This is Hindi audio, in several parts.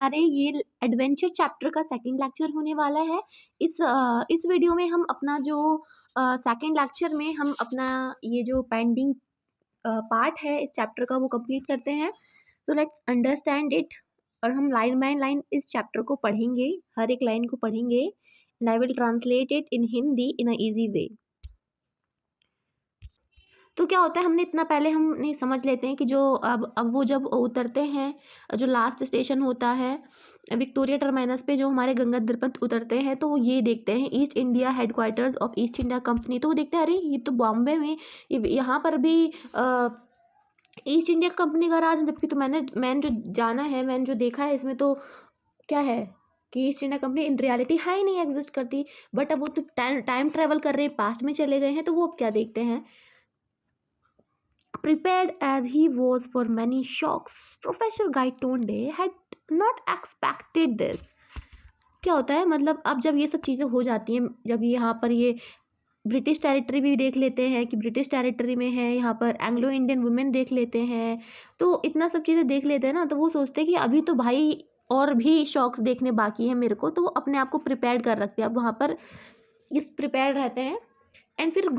अरे ये एडवेंचर चैप्टर का सेकंड लेक्चर होने वाला है। इस वीडियो में हम अपना जो सेकंड लेक्चर में हम अपना ये जो पेंडिंग पार्ट है इस चैप्टर का वो कंप्लीट करते हैं। तो लेट्स अंडरस्टैंड इट। और हम लाइन बाय लाइन इस चैप्टर को पढ़ेंगे, हर एक लाइन को पढ़ेंगे and I will translate it in Hindi in a easy way. तो क्या होता है, हमने इतना पहले हमने समझ लेते हैं कि जो अब वो जब उतरते हैं, जो लास्ट स्टेशन होता है विक्टोरिया टर्मिनस पे, जो हमारे गंगाधर पंत उतरते हैं, तो वो ये देखते हैं east India headquarters of east India company. तो वो देखते हैं अरे ये तो बॉम्बे में, यहाँ पर भी ईस्ट इंडिया कंपनी का राज है। जबकि तो मैंने जो जाना है, मैंने जो देखा है, इसमें तो क्या है कि east India company in reality है ही नहीं, एग्जिस्ट करती। बट अब वो तो टाइम ट्रेवल कर रहे हैं, पास्ट में चले गए हैं, तो वो अब क्या देखते हैं, prepared as he was for many shocks, Professor Gaitonde had not expected this। क्या होता है, मतलब अब जब ये सब चीज़ें हो जाती हैं, जब यहाँ पर ये ब्रिटिश टेरिटरी भी देख लेते हैं कि ब्रिटिश टेरिटरी में है, यहाँ पर एंग्लो इंडियन वुमेन देख लेते हैं, तो इतना सब चीज़ें देख लेते हैं ना, तो वो सोचते हैं कि अभी तो भाई और भी शौक देखने बाकी है मेरे को। तो वो अपने आप को प्रिपेयर कर रखते हैं, अब वहाँ पर इस प्रिपेयर रहते हैं। एंड फिर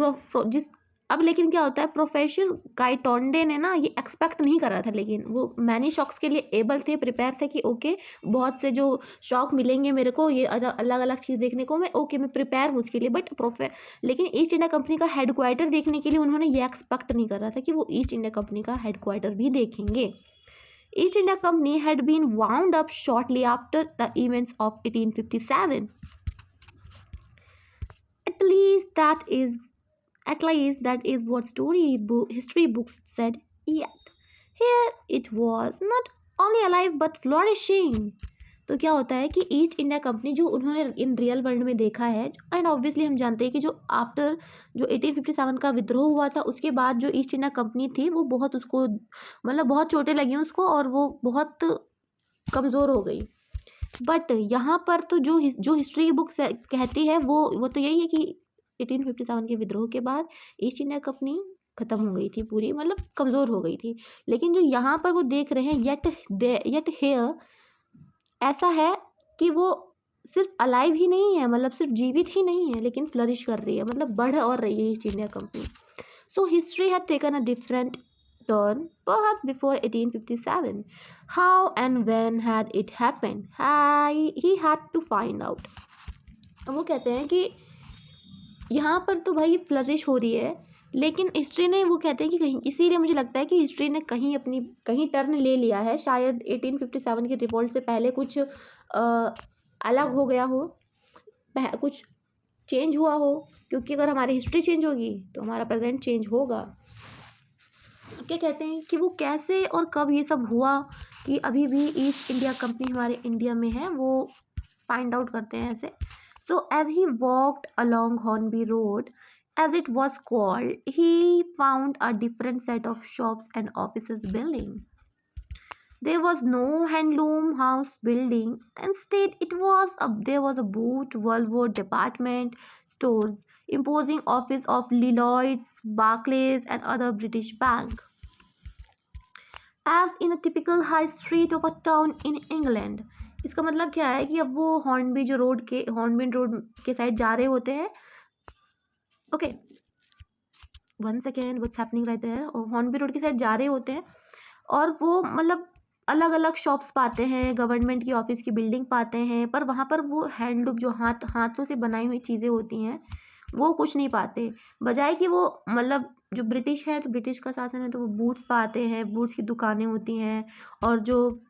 जिस अब लेकिन क्या होता है, प्रोफेसर गाइटोंडे ने ना ये एक्सपेक्ट नहीं करा था, लेकिन वो मैनी शॉक्स के लिए एबल थे, प्रिपेयर थे कि ओके बहुत से जो शौक मिलेंगे मेरे को, ये अलग अलग चीज़ देखने को, मैं ओके मैं प्रिपेयर हूँ उसके लिए। बट लेकिन ईस्ट इंडिया कंपनी का हेडक्वार्टर देखने के लिए उन्होंने ये एक्सपेक्ट नहीं करा था कि वो ईस्ट इंडिया कंपनी का हेडक्वार्टर भी देखेंगे। East India Company had been wound up shortly after the events of 1857। At least that is what history books said. Yet here it was not only alive but flourishing। तो क्या होता है कि ईस्ट इंडिया कंपनी जो उन्होंने इन रियल वर्ल्ड में देखा है, एंड ऑब्वियसली हम जानते हैं कि जो आफ्टर जो 1857 का विद्रोह हुआ था, उसके बाद जो ईस्ट इंडिया कंपनी थी वो बहुत उसको मतलब बहुत चोटें लगी उसको और वो बहुत कमज़ोर हो गई। बट यहाँ पर तो जो हिस्ट्री बुक कहती है वो तो यही है कि 1857 के विद्रोह के बाद ईस्ट इंडिया कंपनी ख़त्म हो गई थी पूरी, मतलब कमज़ोर हो गई थी। लेकिन जो यहाँ पर वो देख रहे हैं, येट हेयर ऐसा है कि वो सिर्फ अलाइव ही नहीं है, मतलब सिर्फ जीवित ही नहीं है, लेकिन फ्लरिश कर रही है, मतलब बढ़ और रही है east India company. So history had taken a different turn perhaps before 1857। How and when had it happened? He had to find out। वो कहते हैं कि यहाँ पर तो भाई फ्लरिश हो रही है, लेकिन हिस्ट्री ने, वो कहते हैं कि कहीं, इसीलिए मुझे लगता है कि हिस्ट्री ने कहीं टर्न ले लिया है। शायद 1857 की रिवॉल्ट से पहले कुछ अलग हो गया हो, कुछ चेंज हुआ हो, क्योंकि अगर हमारी हिस्ट्री चेंज होगी तो हमारा प्रेजेंट चेंज होगा। क्या कहते हैं कि वो कैसे और कब ये सब हुआ कि अभी भी ईस्ट इंडिया कंपनी हमारे इंडिया में है, वो फाइंड आउट करते हैं ऐसे। So as he walked along Hornby road, as it was called, he found a different set of shops and offices building. There was no handloom house building. Instead, there was a boot, Woolworth department stores, imposing office of Lloyds, Barclays, and other British bank. As in a typical high street of a town in England। इसका मतलब क्या है कि अब वो हॉर्नबी रोड के साइड जा रहे होते हैं। Okay, one second, what's happening right there. Hornby road की साइड जा रहे होते हैं और वो मतलब अलग अलग शॉप्स पाते हैं, गवर्नमेंट की ऑफिस की बिल्डिंग पाते हैं, पर वहाँ पर वो हैंडलूम जो हाथों से बनाई हुई चीज़ें होती हैं वो कुछ नहीं पाते। बजाय कि वो मतलब जो ब्रिटिश है, तो ब्रिटिश का शासन है, तो वो बूट्स पाते हैं, बूट्स की दुकानें होती हैं, और जो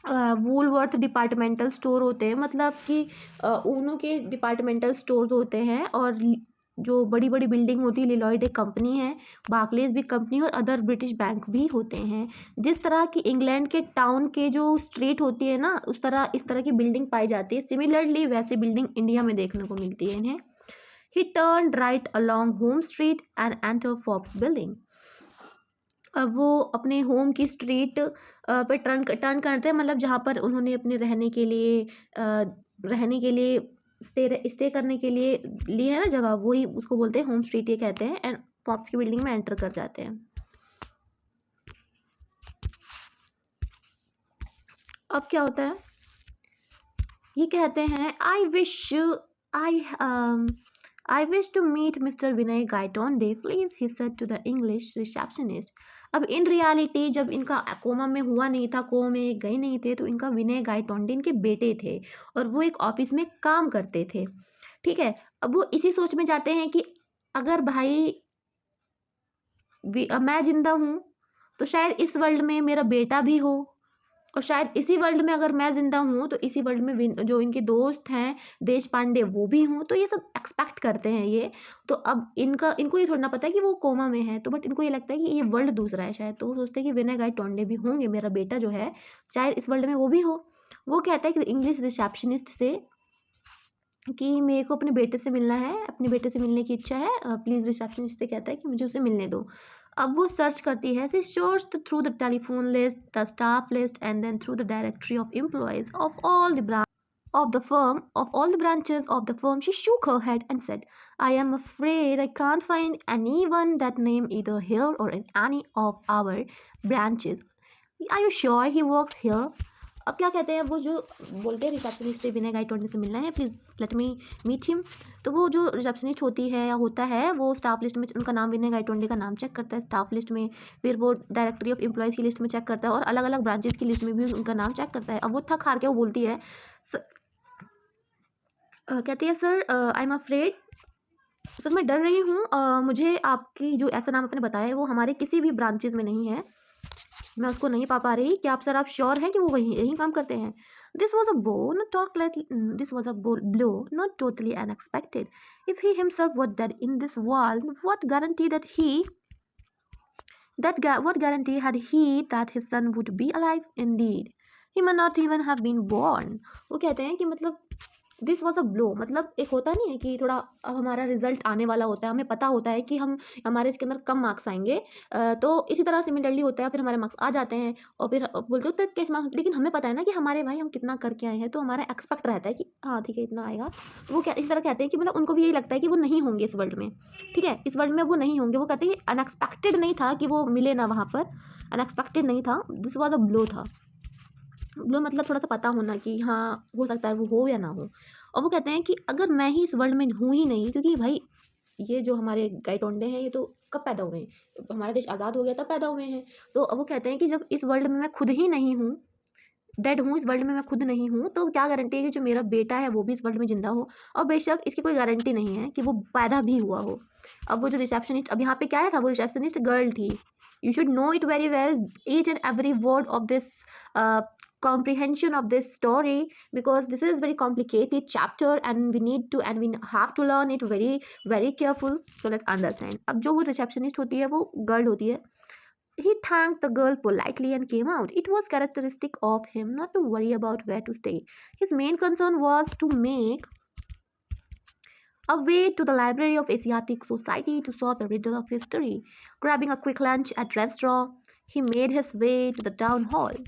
वूलवर्थ डिपार्टमेंटल स्टोर होते हैं, मतलब कि ऊनों के डिपार्टमेंटल स्टोर्स होते हैं, और जो बड़ी बड़ी बिल्डिंग होती है, लिलॉयड एक कंपनी है, बार्कलेज भी कंपनी, और अदर ब्रिटिश बैंक भी होते हैं। जिस तरह की इंग्लैंड के टाउन के जो स्ट्रीट होती है ना, इस तरह की बिल्डिंग पाई जाती है। सिमिलरली वैसी बिल्डिंग इंडिया में देखने को मिलती है इन्हें। He turned right along Home Street and entered Forbes building। अब वो अपने होम की स्ट्रीट पे टर्न करते हैं, मतलब जहाँ पर उन्होंने अपने रहने के लिए स्टे करने के लिए ली है ना जगह, वही उसको बोलते हैं होम स्ट्रीट, ये कहते हैं। एंड फॉब्स की बिल्डिंग में एंटर कर जाते हैं। अब क्या होता है, ये कहते हैं I I wish to meet Mister Vinay Gaitonde please, he said to the English receptionist. अब इन रियलिटी जब इनका कोमा में हुआ नहीं था, कोमा में गए नहीं थे, तो इनका विनय गायटोंडे इनके बेटे थे और वो एक ऑफिस में काम करते थे। ठीक है, अब वो इसी सोच में जाते हैं कि अगर भाई मैं जिंदा हूँ तो शायद इस वर्ल्ड में मेरा बेटा भी हो, और शायद इसी वर्ल्ड में अगर मैं जिंदा हूँ तो इसी वर्ल्ड में जो इनके दोस्त हैं देश पांडे वो भी हों। तो ये सब एक्सपेक्ट करते हैं ये। तो अब इनको ये थोड़ा ना पता है कि वो कोमा में है, तो बट इनको ये लगता है कि ये वर्ल्ड दूसरा है शायद, तो वो सोचते हैं कि विनय गायटोंडे भी होंगे, मेरा बेटा जो है शायद इस वर्ल्ड में वो भी हो। वो कहता है कि इंग्लिश रिसेप्शनिस्ट से कि मेरे को अपने बेटे से मिलना है, अपने बेटे से मिलने की इच्छा है, प्लीज़। रिसेप्शनिस्ट से कहता है कि मुझे उसे मिलने दो। अब वो सर्च करती है, she scours through the telephone list, the staff list and then through the directory of employees of all the branches of the firm. She shook her head and said, I am afraid I can't find anyone that name either here or in any of our branches. Are you sure he works here? अब क्या कहते हैं, वो जो बोलते हैं रिसेप्शनिस्ट से विनय गायटोंडे से मिलना है, please let me meet him. तो वो जो रिसेप्शनिस्ट होती है या होता है, वो स्टाफ लिस्ट में उनका नाम, विनय गायटोंडे का नाम चेक करता है स्टाफ लिस्ट में, फिर वो डायरेक्टरी ऑफ एम्प्लॉयज़ की लिस्ट में चेक करता है और अलग अलग ब्रांचेस की लिस्ट में भी उनका नाम चेक करता है। अब वो थक हार के वो बोलती है, कहती है sir I am afraid, sir मैं डर रही हूँ, मुझे आपकी जो ऐसा नाम आपने बताया है वो हमारे किसी भी ब्रांचेज में नहीं है, मैं उसको नहीं पा रही। क्या आप सर आप श्योर हैं कि वो वहीं यहीं काम करते हैं? This was a blow not totally unexpected. If he himself was dead in this world, what guarantee had he that his son would be alive? Indeed, he may not even have been born. वो कहते हैं कि मतलब दिस वॉज अ ब्लो, मतलब एक होता नहीं है कि थोड़ा अब हमारा रिजल्ट आने वाला होता है, हमें पता होता है कि हमारे इसके अंदर कम मार्क्स आएंगे, तो इसी तरह सिमिलरली होता है, फिर हमारे मार्क्स आ जाते हैं और फिर बोलते होते कैसे मार्क्स, लेकिन हमें पता है ना कि हमारे भाई हम कितना करके आए हैं, तो हमारा एक्सपेक्ट रहता है कि हाँ ठीक है इतना आएगा। तो वो क्या इसी तरह कहते हैं कि मतलब उनको भी यही लगता है कि वो नहीं होंगे इस वर्ल्ड में। ठीक है, इस वर्ल्ड में वो नहीं होंगे। वो कहते हैं अनएक्सपेक्टेड नहीं था कि वो मिले ना वहाँ पर, अनएक्सपेक्टेड नहीं था, दिस वॉज अ ब्लो था। ब्लो मतलब थोड़ा सा पता होना कि हाँ हो सकता है वो हो या ना हो। और वो कहते हैं कि अगर मैं ही इस वर्ल्ड में हूँ ही नहीं, क्योंकि भाई ये जो हमारे गायटोंडे हैं ये तो कब पैदा हुए हैं, हमारा देश आज़ाद हो गया तब पैदा हुए हैं। तो अब वो कहते हैं कि जब इस वर्ल्ड में मैं खुद ही नहीं हूँ, डेड हूँ, इस वर्ल्ड में मैं खुद नहीं हूँ, तो क्या गारंटी है कि जो मेरा बेटा है वो भी इस वर्ल्ड में जिंदा हो, और बेशक इसकी कोई गारंटी नहीं है कि वो पैदा भी हुआ हो। अब वो जो रिसेप्शनिस्ट, अब यहाँ पे क्या था, वो रिसेप्शनिस्ट गर्ल थी। You should know it very well, each and every word of this comprehension of this story, because this is very complicated chapter and we have to learn it very very careful. So let's understand. अब जो वो रिसेप्शनिस्ट होती है वो गर्ल होती है। He thanked the girl politely and came out. It was characteristic of him not to worry about where to stay. His main concern was to make a way to the Library of Asiatic Society to solve the riddle of history. Grabbing a quick lunch at restaurant, he made his way to the town hall.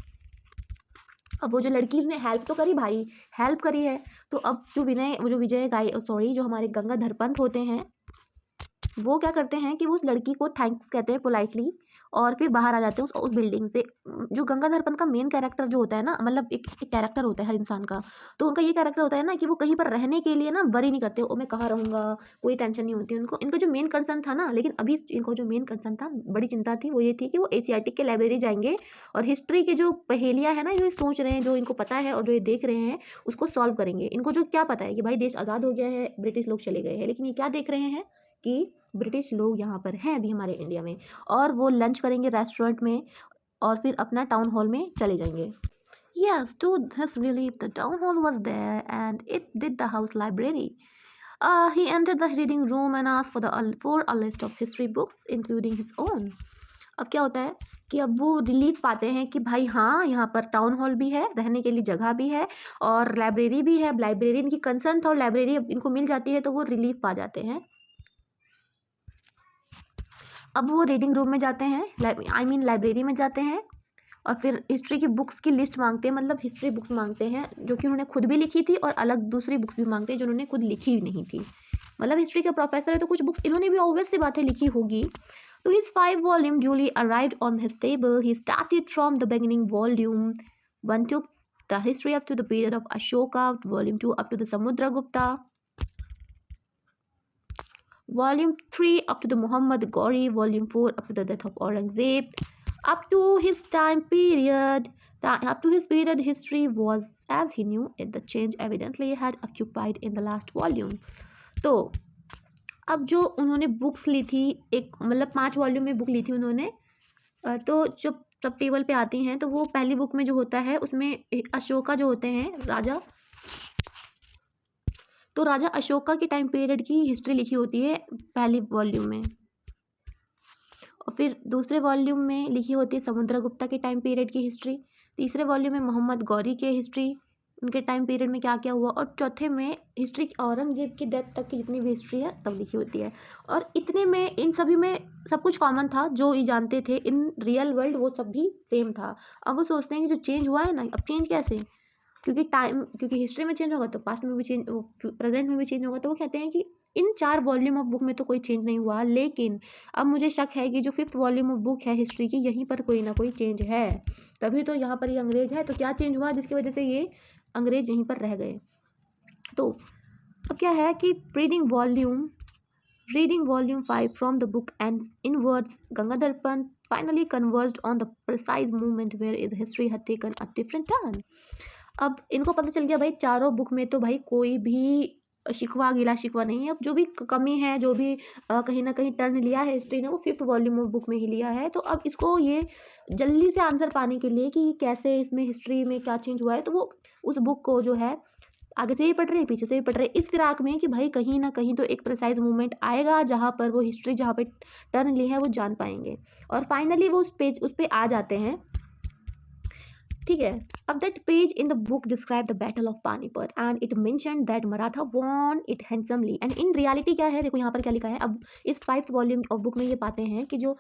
अब वो जो लड़की उसने हेल्प तो करी भाई, हेल्प करी है, तो अब जो जो हमारे गंगाधर पंत होते हैं, वो क्या करते हैं कि वो उस लड़की को थैंक्स कहते हैं पोलाइटली, और फिर बाहर आ जाते हैं उस बिल्डिंग से। जो गंगाधर पंत का मेन कैरेक्टर जो होता है ना, मतलब एक कैरेक्टर होता है हर इंसान का, तो उनका ये कैरेक्टर होता है ना कि वो कहीं पर रहने के लिए ना वरी नहीं करते, ओ मैं कहाँ रहूँगा, कोई टेंशन नहीं होती उनको। इनका जो मेन कंसर्न था ना, लेकिन अभी इनको जो मेन कंसर्न था, बड़ी चिंता थी, वो ये थी कि वो एशियाटिक के लाइब्रेरी जाएंगे और हिस्ट्री के जो पहेलियाँ है ना, जो सोच रहे हैं, जो इनको पता है और जो ये देख रहे हैं, उसको सॉल्व करेंगे। इनको जो क्या पता है कि भाई देश आज़ाद हो गया है, ब्रिटिश लोग चले गए हैं, लेकिन ये क्या देख रहे हैं कि ब्रिटिश लोग यहाँ पर हैं अभी हमारे इंडिया में, और वो लंच करेंगे रेस्टोरेंट में और फिर अपना टाउन हॉल में चले जाएंगे। Yes, to his relief, the town hall was there and it did the house library. He entered the reading room and asked for a list of history books, including his own. अब क्या होता है कि अब वो रिलीफ पाते हैं कि भाई हाँ यहाँ पर टाउन हॉल भी है, रहने के लिए जगह भी है और लाइब्रेरी भी है। लाइब्रेरी इनकी कंसर्न था और लाइब्रेरी इनको मिल जाती है, तो वो रिलीफ पा जाते हैं। अब वो रीडिंग रूम में जाते हैं, लाइब्रेरी में जाते हैं, और फिर हिस्ट्री की बुक्स की लिस्ट मांगते हैं, मतलब हिस्ट्री बुक्स मांगते हैं जो कि उन्होंने खुद भी लिखी थी, और अलग दूसरी बुक्स भी मांगते हैं जो उन्होंने खुद लिखी नहीं थी। मतलब हिस्ट्री का प्रोफेसर है तो कुछ बुक्स इन्होंने भी ऑब्वियस सी बात है लिखी होगी। तो his 5 volume duly arrived on his table. He started from the beginning volume 1 to the history up to the period of Ashoka, volume 2 up to the Samudragupta, volume 3 up to the Muhammad Ghori, volume 4 up to the death of Aurangzeb. Up to his time period, up to his period, history was as he knew it. The change evidently had occupied in the last volume. तो अब जो उन्होंने बुक्स ली थी, एक मतलब 5 वॉल्यूम में बुक ली थी उन्होंने, तो जो सब टेबल पे आती हैं, तो वो पहली बुक में जो होता है उसमें अशोका जो होते हैं राजा, तो राजा अशोका के टाइम पीरियड की हिस्ट्री लिखी होती है पहली वॉल्यूम में, और फिर दूसरे वॉल्यूम में लिखी होती है समुद्रगुप्ता के टाइम पीरियड की हिस्ट्री, तीसरे वॉल्यूम में मोहम्मद गौरी के हिस्ट्री, उनके टाइम पीरियड में क्या क्या हुआ, और चौथे में हिस्ट्री औरंगजेब की डेथ तक की जितनी भी हिस्ट्री है तब लिखी होती है। और इतने में इन सभी में सब कुछ कॉमन था, जो ये जानते थे इन रियल वर्ल्ड वो सब भी सेम था। अब वो सोचते हैं कि जो चेंज हुआ है ना, अब चेंज कैसे, क्योंकि हिस्ट्री में चेंज होगा तो पास्ट में भी चेंज, प्रेजेंट में भी चेंज होगा, तो वो कहते हैं कि इन 4 वॉल्यूम ऑफ बुक में तो कोई चेंज नहीं हुआ, लेकिन अब मुझे शक है कि जो 5th वॉल्यूम ऑफ बुक है हिस्ट्री की, यहीं पर कोई ना कोई चेंज है, तभी तो यहाँ पर ये अंग्रेज है। तो क्या चेंज हुआ जिसकी वजह से ये अंग्रेज यहीं पर रह गए? तो अब क्या है कि reading volume 5 from the book and in words Gangadhar Pant finally converged on the precise moment where his history had taken a different turn. अब इनको पता चल गया भाई चारों बुक में तो भाई कोई भी शिकवा गिला शिकवा नहीं है, अब जो भी कमी है, जो भी कहीं ना कहीं टर्न लिया है हिस्ट्री ने, वो 5th वॉल्यूम ऑफ बुक में ही लिया है। तो अब इसको ये जल्दी से आंसर पाने के लिए कि कैसे इसमें हिस्ट्री में क्या चेंज हुआ है, तो वो उस बुक को जो है आगे से भी पढ़ रहे पीछे से भी पढ़ रहे, इस फिराक में कि भाई कहीं ना कहीं तो एक प्रिसाइज मूवमेंट आएगा जहाँ पर वो हिस्ट्री जहाँ पे टर्न ली है वो जान पाएंगे। और फाइनली वो उस पे आ जाते हैं, ठीक है। अब that page in the book describe the battle of Panipat and it mention that Maratha won it handsomely, and in reality क्या है, देखो यहाँ पर क्या लिखा है। अब इस 5th वॉल्यूम ऑफ बुक में ये पाते हैं कि जो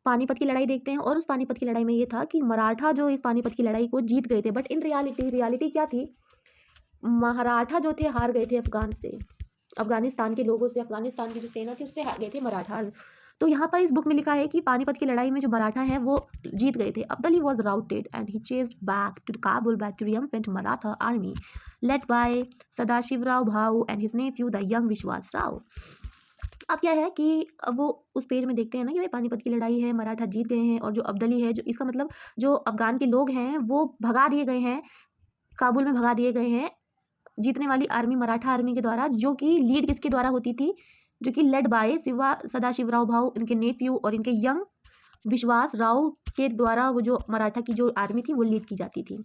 पानीपत की लड़ाई देखते हैं, और उस पानीपत की लड़ाई में ये था कि मराठा जो इस पानीपत की लड़ाई को जीत गए थे, बट इन रियलिटी क्या थी, मराठा जो थे हार गए थे अफगानिस्तान के लोगों से, अफगानिस्तान की जो सेना थी उससे हार गए थे मराठा। तो यहाँ पर इस बुक में लिखा है कि पानीपत की लड़ाई में जो मराठा हैं वो जीत गए थे। Abdali was routed and he chased back to Kabul by triumphant Maratha army led by Sadashivrao Bhau and his nephew the young Vishwas Rao. अब क्या है कि अब वो उस पेज में देखते हैं ना कि भाई पानीपत की लड़ाई है, मराठा जीत गए हैं, और जो अब्दाली है, जो इसका मतलब जो अफगान के लोग हैं वो भगा दिए गए हैं, काबुल में भगा दिए गए हैं जीतने वाली आर्मी, मराठा आर्मी के द्वारा, जो कि लीड किसके द्वारा होती थी, जो कि लेड बाय सदाशिवराव भाऊ, इनके नेफ्यू और इनके यंग विश्वास राव के द्वारा वो जो मराठा की जो आर्मी थी वो लीड की जाती थी।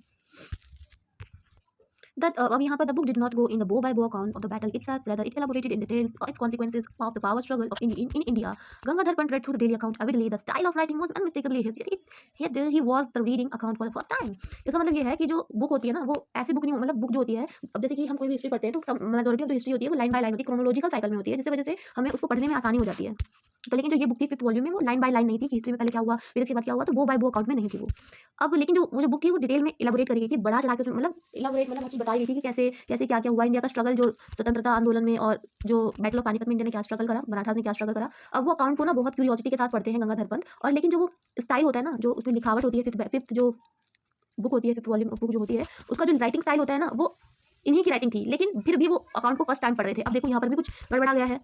अब यहाँ पर the book did not go in the bow-by-bow account of the battle itself, rather it elaborated in details its consequences of the power struggle of in India. Gangadhar Pant read through the daily account avidly. The style of writing was unmistakably his. Yet he was the reading account for the first time. इसका मतलब ये है कि जो बुक होती है ना, वो ऐसी बुक नहीं, मतलब बुक जो होती है, अब जैसे कि हम कोई भी हिस्ट्री पढ़ते हैं तो मेजोरिटी ऑफ जो हिस्ट्री होती है वो लाइन बाय लाइन होती है, क्रोनोलॉजिकल साइकिल में होती है, जिसकी वजह से हमें उसको पढ़ने में आसानी हो जाती है। तो लेकिन जो ये बुक थी 5th वॉल्यूम में वो लाइन बाय लाइन नहीं थी कि हिस्ट्री में पहले क्या हुआ फिर इसके बाद क्या हुआ, तो बो बाय बो अकाउंट में नहीं थी वो। अब लेकिन जो बुक थी वो डिटेल में इलाबोरेट करी गई थी, बड़ा चढ़ा के, मतलब इलाबोरेट मतलब हर चीज़ बताई गई थी कि कैसे कैसे क्या क्या हुआ, इंडिया का स्ट्रगल जो स्वतंत्रता आंदोलन में, और जो बैटल ऑफ पानीपत में इंडिया ने क्या स्ट्रगल करा, मराठास ने क्या स्ट्रगल करा। अब वो अकाउंट को ना बहुत क्यूरियोसिटी के साथ पढ़ते हैं गंगाधर पंत, और लेकिन जो वो स्टाइल होता है ना, जो उसमें लिखावट होती है, फिफ्थ जो बुक होती है, 5th वॉल्यूम बुक जो होती है, उसका जो राइटिंग स्टाइल होता है ना, वो इन्हीं की राइटिंग थी, लेकिन फिर भी वो अकाउंट को फर्स्ट टाइम पढ़ रहे थे। अब देखो यहाँ पर भी कुछ गड़बड़ा गया है।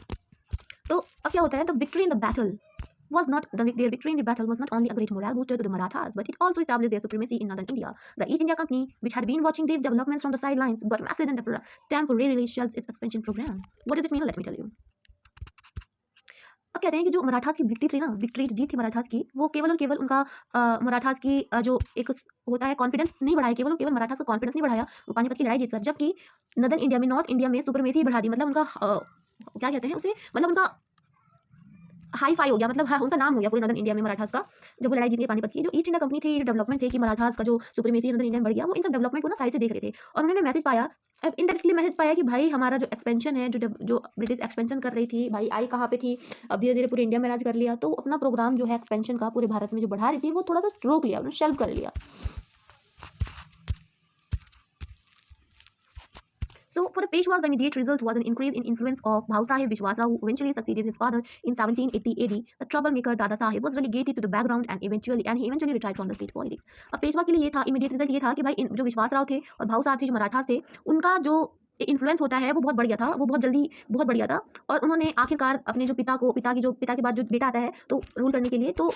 तो अब क्या होता है, the victory in the battle was not their victory in the battle was not only a great morale booster to the Marathas, but it also established their supremacy in northern India. The East India Company, which had been watching these developments from the sidelines, got massive and temporarily shelved its expansion program. What does it mean? Let me tell you. अब कहते हैं कि जो मराठास की विक्ट्री थी ना, विक्ट्री जीत थी मराठास की, वो केवल और केवल उनका मराठास की जो एक होता है कॉन्फिडेंस नहीं बढ़ाया, केवल और केवल मराठास का कॉन्फिडेंस नहीं बढ़ाया वो पानीपत की लड़ाई जीतकर, जबकि नॉर्थ इंडिया में सुपरमेसी बढ़ा दी, मतलब उनका क्या कहते हैं उसे, मतलब उनका हाई फाई हो गया, मतलब उनका नाम हो गया पूरे नॉर्दर्न इंडिया में मराठास का, जब वो लड़ाई जीत गई पानीपत की। जो ईस्ट इंडिया कंपनी थी, जो डेवलपमेंट थे कि मराठास का जो सुप्रीमेसी नॉर्दर्न इंडिया में बढ़ गया, वो इन सब डेवलपमेंट को ना साइड से देख रहे थे, और उन्होंने मैसेज पाया, इनडायरेक्टली मैसेज पाया कि भाई हमारा जो एक्सपेंशन है, जो ब्रिटिश एक्सपेंशन कर रही थी, भाई आई कहाँ पे थी, अब धीरे धीरे पूरे इंडिया में राज कर लिया, तो अपना प्रोग्राम जो है एक्सपेंशन का पूरे भारत में जो बढ़ा रही थी वो थोड़ा सा रोक लिया, उन्होंने शेल्फ कर लिया। So for the Peshwas, the immediate result was an increase in influence of Bhau Sahib Vishwasrao, who eventually succeeded his father in 1780 AD. The troublemaker Dada Sahib was relegated to the background and he eventually retired from the state politics. अब पेशवा के लिए ये था, इमीडिएट रिजल्ट ये था कि भाई जो विश्वासराव थे और भाऊ साहब थे जो मराठा थे, उनका जो इन्फ्लुएंस होता है वो बहुत बढ़ गया था, वो बहुत जल्दी बहुत बढ़ गया था। और उन्होंने आखिरकार अपने जो पिता के बाद जो बेटा आता है तो रूल करने के लिए, तो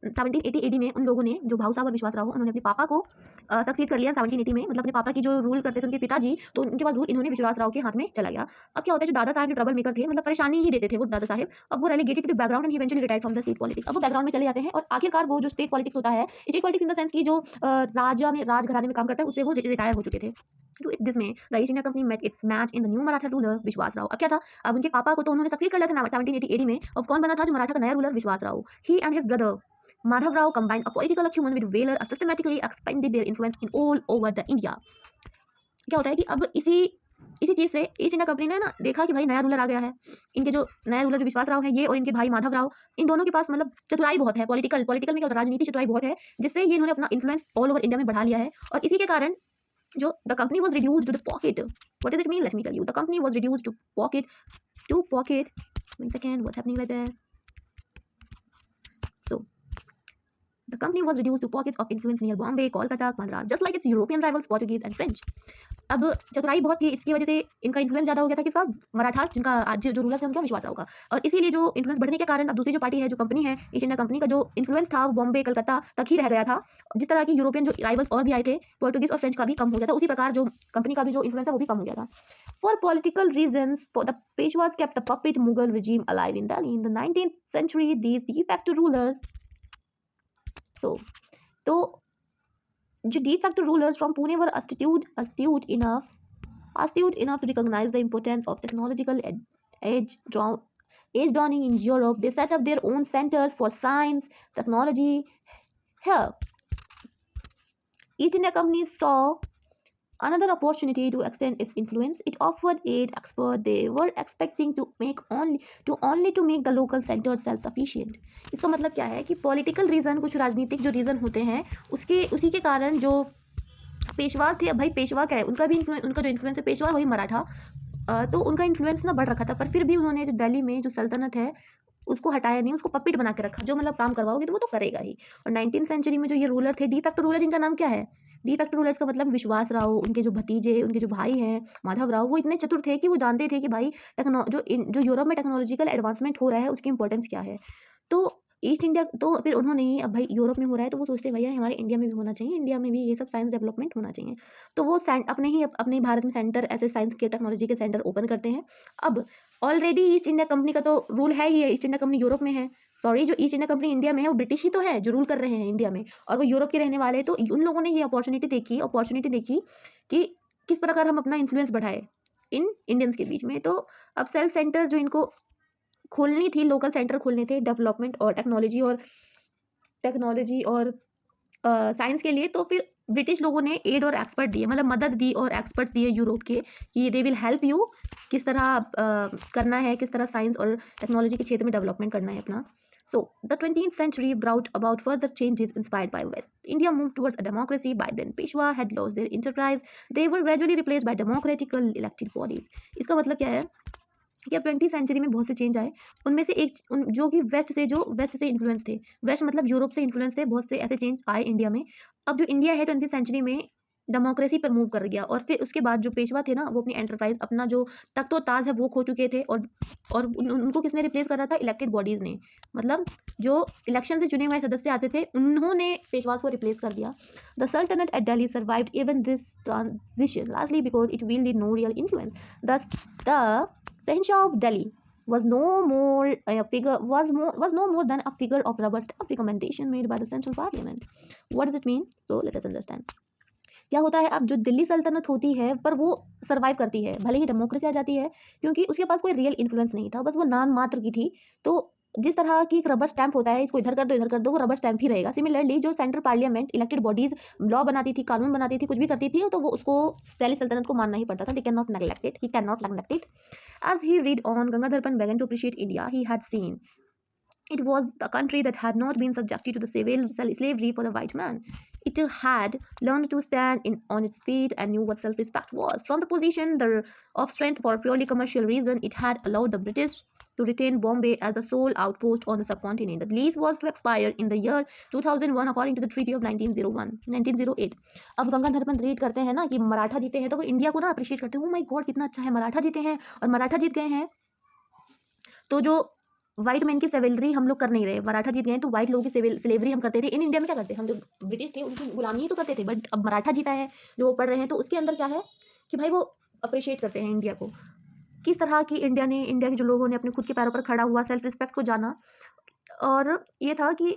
1780 एडी में उन लोगों ने, जो भाऊ साहब और विश्वासराव, उन्होंने अपने पापा को सक्सीड कर लिया 1780 में, मतलब अपने पापा की जो रूल करते थे उनके पिताजी, तो उनके बाद रूल इन्होंने विश्वासराव के हाथ में चला गया। अब क्या होता है, जो दादा साहब जो ट्रबल मेकर थे, मतलब परेशानी ही देते थे वो दादा साहब, अब वो relegated to the background and eventually retired from the state politics. अब वो बैकग्राउंड में चले जाते हैं और आखिरकार वो जो स्टेट पॉलिटिक्स होता है, state politics in the sense की जो राजघराने में काम करता है, उससे वो रिटायर हो चुके थे। तो इट्स जिसमें the East India Company met its match in the new Maratha ruler Vishwasrao. अब क्या था, अब उनके पापा को तो उन्होंने सक्सीड कर लिया था 1780 एडी में। अब कौन बना था जो मराठा का नया ruler, Vishwasrao. He and his brother Madhav Rao combined a political acumen with valor, systematically expanded their influence in all over the India. क्या होता है कि अब इसी चीज़ से ईस्ट इंडिया कंपनी ने ना देखा कि भाई नया रूलर आ गया है, इनके जो नया रूलर जो विश्वास राव है ये और इनके भाई माधव राव, इन दोनों के पास मतलब चतुराई बहुत है, पॉलिटिकल में क्या होता है, राजनीति चतुराई बहुत है, जिससे ये इन्होंने अपना इन्फ्लुएंस ऑल ओवर इंडिया में बढ़ा लिया है। और इसी के कारण जो the company was reduce to the pocket. What does it mean, let me tell you. The company was reduce to pocket 1 second, what's happening right there? So the company was reduced to pockets of influence near Bombay, Kolkata, Madras, just like its European rivals Portuguese and French. अब चतुराई बहुत थी, इसकी वजह से इनका इन्फ्लुएंस ज़्यादा हो गया था कि सब मराठा, जिनका आज जो रूलर थे उनका विश्वासराव का, और इसीलिए जो इन्फ्लुएंस बढ़ने के कारण अब दूसरी जो पार्टी है, जो कंपनी है ईस्ट इंडिया कंपनी का, जो इन्फ्लुएंस था वो बॉम्बे कलकत्ता तक ही रह गया था। जिस तरह की यूरोपियन जो राइवल्स और भी आए थे, पोर्टुगीज और फ्रेंच का भी कम हो गया था, उसी प्रकार जो कंपनी का भी जो इन्फ्लुएंस है वो भी कम हो गया था। For political reasons the Peshwas kept the puppet Mughal regime alive in Delhi in the 19th century. These de facto rulers, तो जो de facto rulers from Pune were astute enough to recognize the importance of technological age dawning in Europe. They set up their own centers for science, technology. Here, East India Company saw another opportunity to extend its influence. It offered aid expert they were expecting to make the local centers self-sufficient. इसका मतलब क्या है कि पॉलिटिकल रीज़न, कुछ राजनीतिक जो रीज़न होते हैं उसी के कारण जो पेशवा थे, भाई पेशवा क्या है, उनका जो इन्फ्लुएंस है, पेशवा वही मराठा, तो उनका इन्फ्लुएंस ना बढ़ रखा था, पर फिर भी उन्होंने जो दिल्ली में जो सल्तनत है उसको हटाया नहीं, उसको पपेट बना के रखा, जो मतलब काम करवाओगे तो वो तो करेगा ही। और 19th सेंचुरी में जो ये रूलर थे, डी फैक्टो रूलर, जिनका नाम क्या है, डी फैक्टो रूलर्स का मतलब विश्वास राव, उनके जो भतीजे, उनके जो भाई हैं माधव राव, वो इतने चतुर थे कि वो जानते थे कि भाई जो यूरोप में टेक्नोलॉजिकल एडवांसमेंट हो रहा है उसकी इंपॉर्टेंस क्या है। तो ईस्ट इंडिया, तो फिर उन्होंने ही, अब भाई यूरोप में हो रहा है तो वो सोचते भैया हमारे इंडिया में भी होना चाहिए, इंडिया में भी ये सब साइंस डेवलपमेंट होना चाहिए, तो वो अपने भारत में सेंटर, ऐसे साइंस के टेक्नोलॉजी के सेंटर ओपन करते हैं। अब ऑलरेडी ईस्ट इंडिया कंपनी का तो रूल है ही है, ईस्ट इंडिया कंपनी यूरोप में है, सॉरी जो ईस्ट इंडिया कंपनी इंडिया में है वो ब्रिटिश ही तो है जो रूल कर रहे हैं इंडिया में, और वो यूरोप के रहने वाले, तो उन लोगों ने ये अपॉर्चुनिटी देखी कि किस प्रकार हम अपना इन्फ्लुएंस बढ़ाए इन इंडियंस के बीच में। तो अब सेल्फ सेंटर जो इनको खोलनी थी, लोकल सेंटर खोलने थे डेवलपमेंट और टेक्नोलॉजी और साइंस के लिए, तो फिर ब्रिटिश लोगों ने एड और एक्सपर्ट दिए, मतलब मदद दी और एक्सपर्ट्स दिए यूरोप के कि दे विल हेल्प यू, किस तरह करना है, किस तरह साइंस और टेक्नोलॉजी के क्षेत्र में डेवलपमेंट करना है अपना। So, the 20th century brought about further changes inspired by West. India moved towards a democracy. By then, Peshwa had lost their enterprise. They were gradually replaced by democratical elected bodies. इसका मतलब क्या है कि अब 20th सेंचुरी में बहुत से चेंज आए, उनमें से जो कि वेस्ट से इन्फ्लुएंस थे, वेस्ट मतलब यूरोप से इन्फ्लुएंस थे, बहुत से ऐसे चेंज आए इंडिया में। अब जो इंडिया है 20th सेंचुरी में डेमोक्रेसी पर मूव कर गया, और फिर उसके बाद जो पेशवा थे ना, वो अपनी एंटरप्राइज, अपना जो तख्तो ताज है वो खो चुके थे, और उनको किसने रिप्लेस करा था, इलेक्टेड बॉडीज़ ने, मतलब जो इलेक्शन से चुने हुए सदस्य आते थे उन्होंने पेशवास को रिप्लेस कर दिया। The sultanate at Delhi survived even this transition largely because it wielded no real influence. Thus, the Shahinshah of Delhi was no more than a figure of rubber stamp recommendation made by the central parliament. What does it mean? So let us understand. क्या होता है, अब जो दिल्ली सल्तनत होती है पर वो सर्वाइव करती है, भले ही डेमोक्रेसी आ जाती है, क्योंकि उसके पास कोई रियल इन्फ्लुएंस नहीं था, बस वो नाम मात्र की थी। तो जिस तरह की एक रबर स्टैंप होता है, इसको इधर कर दो वो रबर स्टैंप ही रहेगा। सिमिलरली जो central parliament elected bodies law बनाती थी, कानून बनाती थी, कुछ भी करती थी, तो वो उसको दिल्ली सल्तनत को मानना ही पड़ता था। He can not neglect it. As he read on, Gangadhar Pant began to appreciate India. He had seen it was the country that had not been subjected to the civil slavery for the white man. It had learned to stand on its feet and knew what self-respect was. From the position of strength for purely commercial reason, it had allowed the British to retain Bombay as the sole outpost on the subcontinent. The lease was to expire in the year 2001 according to the Treaty of 1908. अब गंगाधर पंत रीड करते हैं ना कि मराठा जीते हैं तो वो इंडिया को ना अप्रिशिएट करते हैं, ओ माय गॉड कितना अच्छा है, मराठा जीते हैं और मराठा जीत गए हैं तो जो व्हाइट मैन की सेवेलरी हम लोग कर नहीं रहे, मराठा जीत गए तो व्हाइट लोगों की स्लेवरी हम करते थे। इन इंडिया में क्या करते हैं, हम जो ब्रिटिश थे उनकी गुलामी ही तो करते थे, बट अब मराठा जीता है जो पढ़ रहे हैं तो उसके अंदर क्या है कि भाई वो अप्रिशिएट करते हैं इंडिया को, किस तरह की इंडिया के जो लोगों ने अपने खुद के पैरों पर खड़ा हुआ, सेल्फ रिस्पेक्ट को जाना। और ये था कि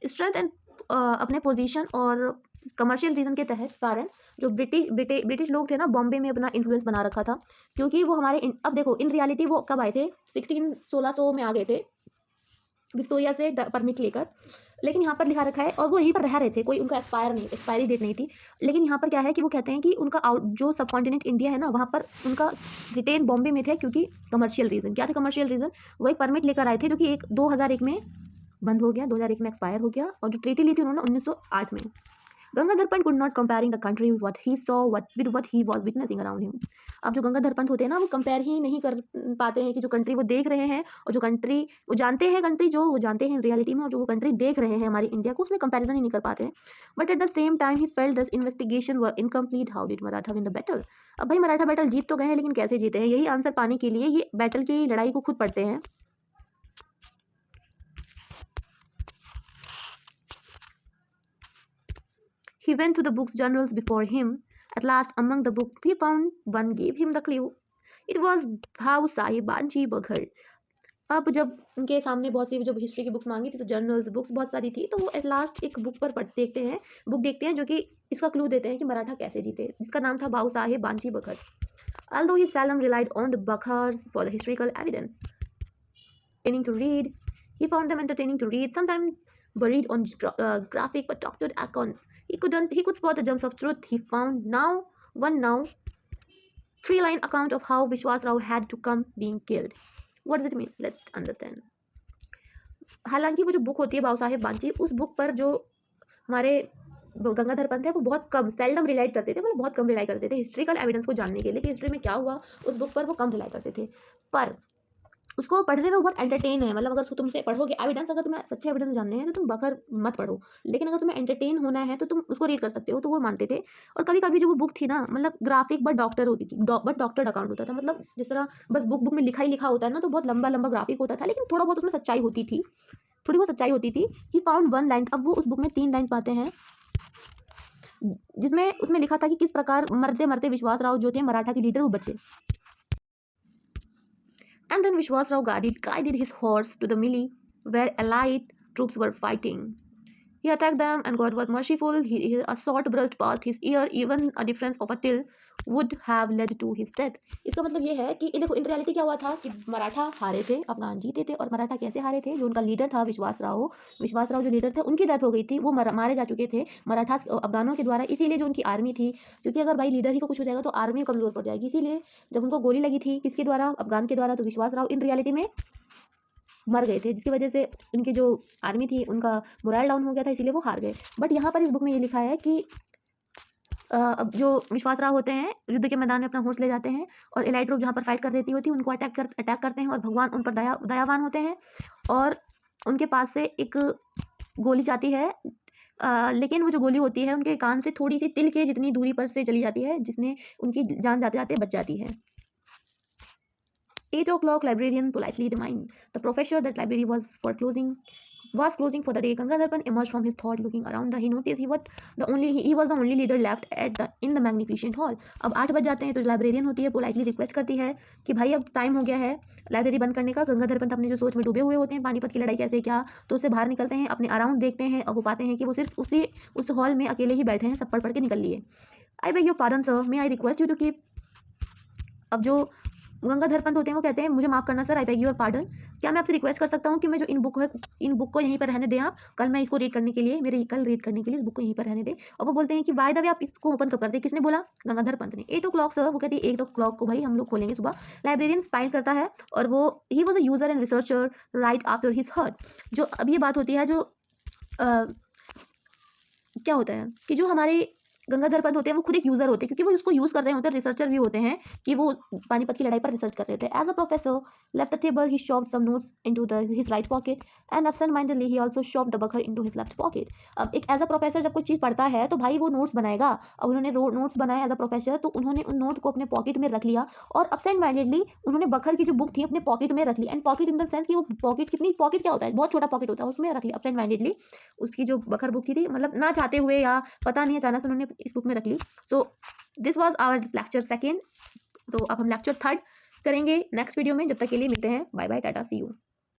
स्ट्रेंथ एंड अपने पोजीशन और कमर्शियल रीजन के तहत कारण जो ब्रिटिश लोग थे ना, बॉम्बे में अपना इन्फ्लुएंस बना रखा था, क्योंकि वो हमारे अब देखो इन रियलिटी वो कब आए थे, 1600 में आ गए थे विक्टोरिया से परमिट लेकर, लेकिन यहाँ पर लिखा रखा है और वो यहीं पर रह रहे थे, कोई उनका एक्सपायरी डेट नहीं थी। लेकिन यहाँ पर क्या है कि वो कहते हैं कि उनका जो सब कॉन्टिनेंट इंडिया है ना, वहाँ पर उनका रिटेन बॉम्बे में थे, क्योंकि कमर्शियल रीज़न क्या थे, कमर्शियल रीज़न वो एक परमिट लेकर आए थे जो कि 2001 में बंद हो गया, 2001 में एक्सपायर हो गया, और जो ट्रीटी ली थी उन्होंने 1908 में। Gangadhar Pant could not comparing the country with what he saw with what he was witnessing around him. अब जो गंगाधर पंत होते हैं ना, वो कंपेयर ही नहीं कर पाते हैं कि जो कंट्री वो देख रहे हैं और जो कंट्री वो जानते हैं, कंट्री जो वो जानते हैं रियलिटी में, और जो वो कंट्री देख रहे हैं हमारी इंडिया को, उसमें कंपैरिजन ही नहीं कर पाते हैं। But at the same time he felt this investigation were incomplete, how did Maratha win the battle. अब भाई मराठा बैटल जीत तो गए हैं, लेकिन कैसे जीते हैं, यही आंसर पाने के लिए ये बैटल की लड़ाई को खुद पढ़ते हैं। He went to the book's journals before him. At last, among the books, he found one gave him the clue. It was Bhau Sahib Banji Baghar. अब जब उनके सामने बहुत सी जब हिस्ट्री की बुक्स मांगी थी तो जर्नल्स बुक्स बहुत सारी थी, तो वो एट लास्ट एक बुक पर बुक देखते हैं जो कि इसका क्लू देते हैं कि मराठा कैसे जीते, जिसका नाम था भाऊ साहेब बांची बघर। Although he seldom relied on the Baghars for the historical evidence, entertaining to read, he found them entertaining to read. Sometimes buried on graphic but doctored accounts. He could spot the gems of truth. He found now 3-line account of how Vishwas Rao had to come being killed. What does it mean? Let's understand. हालांकि वो जो बुक होती है भाऊ साहेब बांची, उस बुक पर जो हमारे गंगाधर पंत है वो बहुत कम सेल्डम रिलाइट करते थे, मतलब बहुत कम रिलाई करते थे हिस्ट्रिकल एविडेंस को जानने के लिए कि हिस्ट्री में क्या हुआ, उस बुक पर वो कम रिलाई करते थे। पर उसको पढ़ने में बहुत एंटरटेन है, मतलब अगर तुमसे पढ़ोगे एविडेंस, अगर तुम्हें सच्चे एविडेंस जानने हैं तो तुम बखर मत पढ़ो, लेकिन अगर तुम्हें एंटरटेन होना है तो तुम उसको रीड कर सकते हो, तो वो मानते थे। और कभी कभी जो वो बुक थी ना, मतलब ग्राफिक बट डॉक्टर होती थी, बट डॉक्टर्ड अकाउंट होता था, मतलब जिस तरह बस बुक में लिखा ही लिखा होता है ना, तो बहुत लंबा लंबा ग्राफिक होता था, लेकिन थोड़ा बहुत उसमें सच्चाई होती थी, थोड़ी बहुत सच्चाई होती थी। ही फाउंड 1 लाइन, अब वो उस बुक में 3 लाइन पाते हैं जिसमें उसमें लिखा था कि किस प्रकार मरते मरते विश्वास राव जो थे मराठा के लीडर वो बचे। And then Vishwas Rao guided his horse to the melee where allied troops were fighting. He attacked them and God was merciful. A sword brushed past his ear. Even a difference of a till would have led to his death. इसका मतलब ये है कि देखो इन रियलिटी क्या हुआ था कि मराठा हारे थे, अफगान जीते थे। और मराठा कैसे हारे थे, जो उनका लीडर था विश्वास राव जो लीडर थे उनकी डेथ हो गई थी, वो मारे जा चुके थे मराठा अफगानों के द्वारा। इसीलिए जो उनकी आर्मी थी, क्योंकि अगर भाई लीडर ही को कुछ हो जाएगा तो आर्मी कमजोर पड़ जाएगी, इसीलिए जब उनको गोली लगी थी किसके द्वारा, अफगान के द्वारा, तो विश्वास राव इन रियलिटी में मर गए थे, जिसकी वजह से उनकी जो आर्मी थी उनका मोरल डाउन हो गया था, इसीलिए वो हार गए। बट यहाँ पर इस बुक में ये लिखा है कि अब जो विश्वास राव होते हैं युद्ध के मैदान में अपना होर्स ले जाते हैं और एलाइट ग्रुप जहाँ पर फाइट कर रही होती है उनको अटैक करते हैं, और भगवान उन पर दयावान होते हैं और उनके पास से एक गोली जाती है, लेकिन वो जो गोली होती है उनके कान से थोड़ी सी तिल के जितनी दूरी पर से चली जाती है, जिसने उनकी जान जाते जाते बच जाती है। 8 o'clock, librarian politely reminded the professor that library was closing for the day. Gangadhar Pant emerged from his thought, looking around. He noticed he was the only leader left in the magnificent hall. अब 8 बज जाते हैं तो लाइब्रेरियन होती है पोलाइटली रिक्वेस्ट करती है कि भाई अब टाइम हो गया है लाइब्रेरी बंद करने का। गंगाधर पंत अपने जो सोच में डूबे हुए होते हैं, पानीपत की लड़ाई कैसे क्या, तो उससे बाहर निकलते हैं, अपने अराउंड देखते हैं और वो पाते हैं कि वो सिर्फ उस हॉल में अकेले ही बैठे हैं, सब पढ़ के निकल लिए। I beg your pardon sir, may I request you to keep. अब जो गंगाधर पंत होते हैं वो कहते हैं मुझे माफ़ करना sir, I beg your pardon, क्या मैं आपसे रिक्वेस्ट कर सकता हूँ कि मैं जो इन बुक को यहीं पर रहने दें, आप कल मैं इसको रीड करने के लिए इस बुक को यहीं पर रहने दें। और वो बोलते हैं कि वाई द वे आप इसको ओपन कब करते हैं, किसने बोला, गंगाधर पंत ने। 8 o'clock सर, वो कहती है 8 o'clock को भाई हम लोग खोलेंगे सुबह। लाइब्रेरियन स्माइल करता है और वो he was a user and researcher right after his hurt. जो अब ये बात होती है जो क्या होता है कि जो हमारे गंगाधर पंत होते हैं वो खुद एक यूज़र होते हैं, क्योंकि वो उसको यूज़ कर रहे होते हैं, रिसर्चर भी होते हैं कि वो पानीपत की लड़ाई पर रिसर्च कर रहे थे। As a professor left the table he shoved some notes into his right pocket and absent-mindedly he also shoved the बखर into his left pocket। अब एक एज अ प्रोफेसर जब कोई चीज़ पढ़ता है तो भाई वो नोट्स बनाएगा। अब उन्होंने नोट्स बनाए एज अ प्रोफेसर, तो उन्होंने उन नोट को अपने पॉकेट में रख लिया और absent mindedly उन्होंने बखर की जो बुक थी अपने पॉकेट में रख ली। And pocket in the sense कि वो पॉकेट कितनी, पॉकेट क्या होता है, बहुत छोटा पॉकेट होता है, उसमें रख लिया absent mindedly। उसकी जो बखर बुक थी मतलब ना चाहते हुए या पता नहीं अचानक से उन्होंने इस बुक में रख ली। So this was our lecture second. तो अब हम लेक्चर थर्ड करेंगे नेक्स्ट वीडियो में। जब तक के लिए मिलते हैं, bye bye, ta ta, see you.